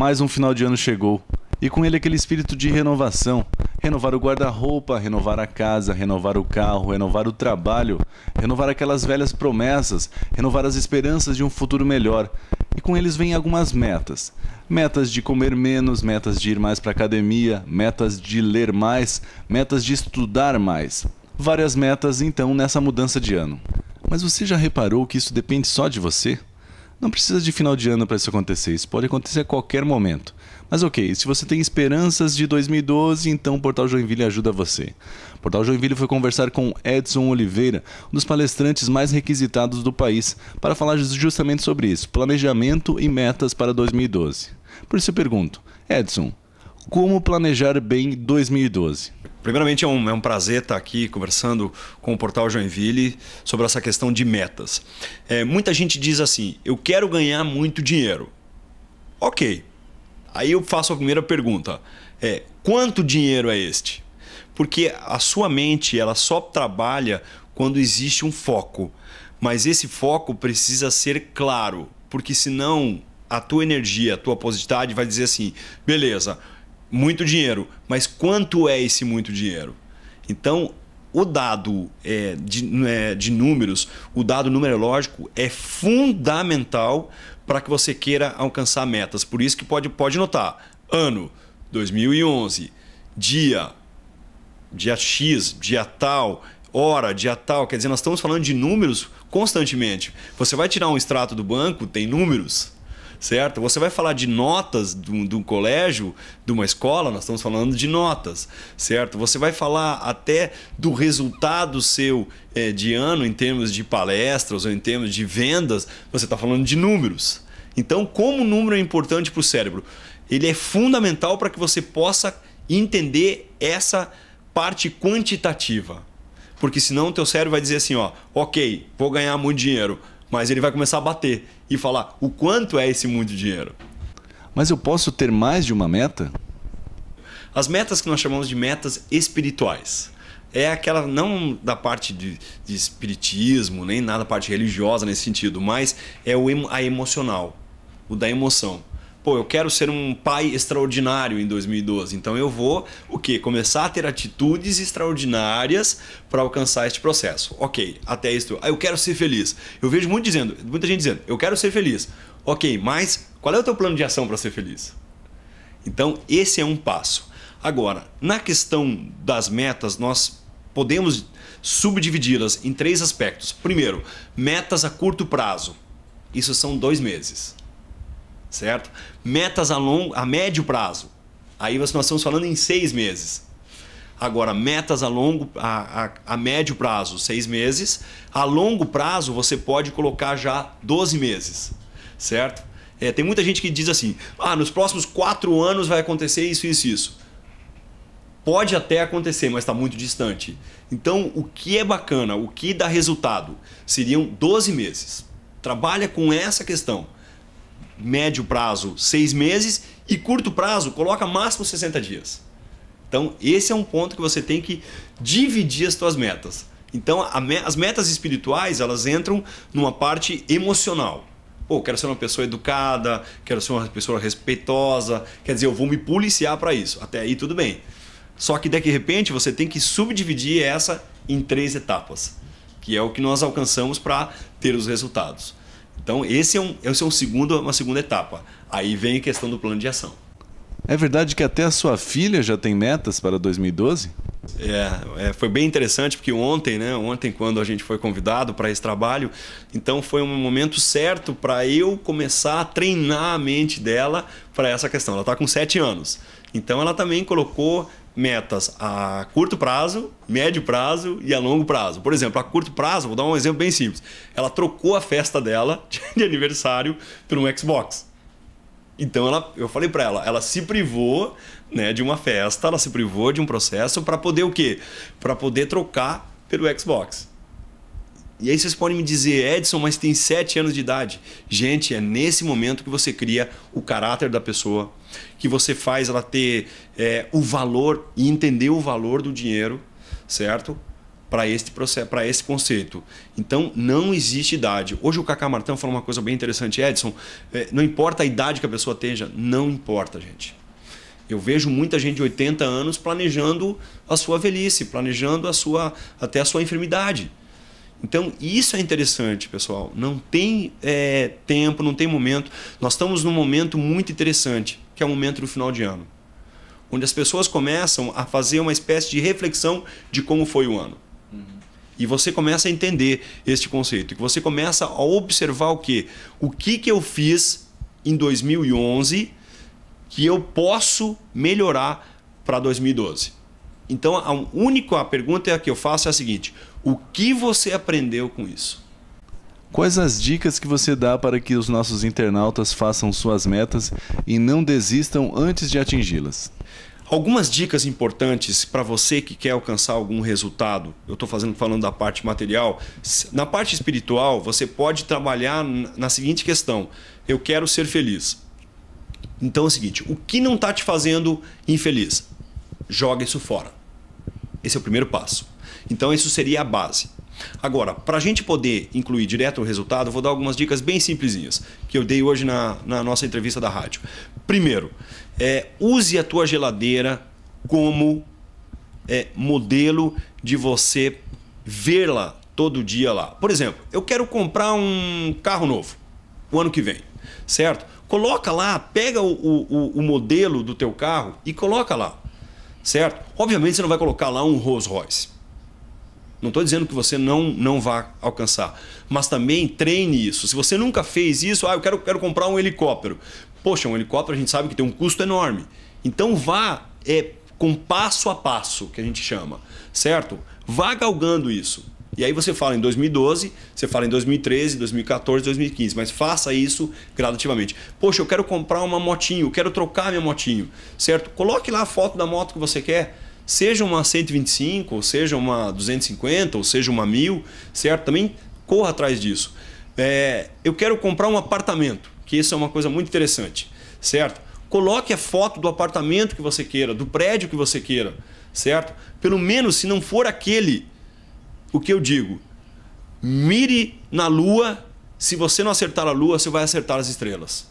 Mais um final de ano chegou, e com ele aquele espírito de renovação. Renovar o guarda-roupa, renovar a casa, renovar o carro, renovar o trabalho, renovar aquelas velhas promessas, renovar as esperanças de um futuro melhor. E com eles vêm algumas metas. Metas de comer menos, metas de ir mais para a academia, metas de ler mais, metas de estudar mais. Várias metas, então, nessa mudança de ano. Mas você já reparou que isso depende só de você? Não precisa de final de ano para isso acontecer, isso pode acontecer a qualquer momento. Mas ok, se você tem esperanças de 2012, então o Portal Joinville ajuda você. O Portal Joinville foi conversar com Edson Oliveira, um dos palestrantes mais requisitados do país, para falar justamente sobre isso, planejamento e metas para 2012. Por isso eu pergunto, Edson, como planejar bem 2012? Primeiramente, é um prazer estar aqui conversando com o Portal Joinville sobre essa questão de metas. Muita gente diz assim, eu quero ganhar muito dinheiro. Ok. Aí eu faço a primeira pergunta, quanto dinheiro é este? Porque a sua mente ela só trabalha quando existe um foco. Mas esse foco precisa ser claro, porque senão a tua energia, a tua positividade vai dizer assim, beleza, muito dinheiro, mas quanto é esse muito dinheiro? Então, o dado de números, o dado numerológico é fundamental para que você queira alcançar metas. Por isso que pode notar, ano 2011, dia X, dia tal, hora, dia tal. Quer dizer, nós estamos falando de números constantemente. Você vai tirar um extrato do banco, tem números. Certo? Você vai falar de notas de um colégio, de uma escola, nós estamos falando de notas, certo? Você vai falar até do resultado seu de ano em termos de palestras ou em termos de vendas, você está falando de números. Então, como o número é importante para o cérebro? Ele é fundamental para que você possa entender essa parte quantitativa. Porque senão o teu cérebro vai dizer assim, ó, ok, vou ganhar muito dinheiro, mas ele vai começar a bater e falar o quanto é esse muito dinheiro. Mas eu posso ter mais de uma meta? As metas que nós chamamos de metas espirituais. É aquela, não da parte de espiritismo, nem nada da parte religiosa nesse sentido, mas é a emocional, o da emoção. Pô, eu quero ser um pai extraordinário em 2012, então eu vou o quê? Começar a ter atitudes extraordinárias para alcançar este processo. Ok, até isso. Eu quero ser feliz. Eu vejo muita gente dizendo, eu quero ser feliz. Ok, mas qual é o teu plano de ação para ser feliz? Então, esse é um passo. Agora, na questão das metas, nós podemos subdividi-las em 3 aspectos. Primeiro, metas a curto prazo. Isso são 2 meses. Certo? Metas a médio prazo. Aí nós estamos falando em 6 meses. Agora, metas a médio prazo, 6 meses. A longo prazo, você pode colocar já 12 meses. Certo? Tem muita gente que diz assim, nos próximos 4 anos vai acontecer isso, isso, isso. Pode até acontecer, mas está muito distante. Então, o que é bacana, o que dá resultado, seriam 12 meses. Trabalha com essa questão. Médio prazo, 6 meses e curto prazo, coloca máximo 60 dias. Então, esse é um ponto que você tem que dividir as suas metas. Então, as metas espirituais, elas entram numa parte emocional. Pô, quero ser uma pessoa educada, quero ser uma pessoa respeitosa, quer dizer, eu vou me policiar para isso. Até aí tudo bem. Só que, de repente, você tem que subdividir essa em 3 etapas, que é o que nós alcançamos para ter os resultados. Então, esse é uma segunda etapa. Aí vem a questão do plano de ação. É verdade que até a sua filha já tem metas para 2012? Foi bem interessante porque ontem quando a gente foi convidado para esse trabalho, então foi um momento certo para eu começar a treinar a mente dela para essa questão. Ela está com 7 anos. Então, ela também colocou metas a curto prazo, médio prazo e a longo prazo. Por exemplo, a curto prazo, vou dar um exemplo bem simples. Ela trocou a festa dela de aniversário por um Xbox. Então eu falei para ela se privou, né, de uma festa, ela se privou de um processo para poder o quê? Para poder trocar pelo Xbox. E aí vocês podem me dizer, Edson, mas tem 7 anos de idade. Gente, é nesse momento que você cria o caráter da pessoa, que você faz ela ter o valor e entender o valor do dinheiro, certo? para esse processo, para esse conceito. Então, não existe idade. Hoje o Cacá Martão falou uma coisa bem interessante, Edson. Não importa a idade que a pessoa esteja, não importa, gente. Eu vejo muita gente de 80 anos planejando a sua velhice, planejando até a sua enfermidade. Então, isso é interessante, pessoal. Não tem tempo, não tem momento. Nós estamos num momento muito interessante, que é o momento do final de ano, onde as pessoas começam a fazer uma espécie de reflexão de como foi o ano. E você começa a entender este conceito. E você começa a observar o quê? O que eu fiz em 2011 que eu posso melhorar para 2012. Então, a única pergunta que eu faço é a seguinte: o que você aprendeu com isso? Quais as dicas que você dá para que os nossos internautas façam suas metas e não desistam antes de atingi-las? Algumas dicas importantes para você que quer alcançar algum resultado. Eu estou falando da parte material. Na parte espiritual, você pode trabalhar na seguinte questão: eu quero ser feliz. Então é o seguinte: o que não está te fazendo infeliz? Joga isso fora. Esse é o primeiro passo. Então isso seria a base. Agora, para a gente poder incluir direto o resultado, eu vou dar algumas dicas bem simplesinhas que eu dei hoje na nossa entrevista da rádio. Primeiro, use a tua geladeira como modelo de você vê-la todo dia lá. Por exemplo, eu quero comprar um carro novo o ano que vem, certo? Coloca lá, pega o modelo do teu carro e coloca lá, certo? Obviamente você não vai colocar lá um Rolls Royce. Não estou dizendo que você não vá alcançar, mas também treine isso. Se você nunca fez isso, eu quero comprar um helicóptero. Poxa, um helicóptero a gente sabe que tem um custo enorme. Então vá com passo a passo, que a gente chama, certo? Vá galgando isso. E aí você fala em 2012, você fala em 2013, 2014, 2015, mas faça isso gradativamente. Poxa, eu quero comprar uma motinho, eu quero trocar minha motinho, certo? Coloque lá a foto da moto que você quer. Seja uma 125, ou seja uma 250, ou seja uma 1000, certo? Também corra atrás disso. Eu quero comprar um apartamento, que isso é uma coisa muito interessante, certo? Coloque a foto do apartamento que você queira, do prédio que você queira, certo? Pelo menos, se não for aquele, o que eu digo, mire na lua. Se você não acertar a lua, você vai acertar as estrelas.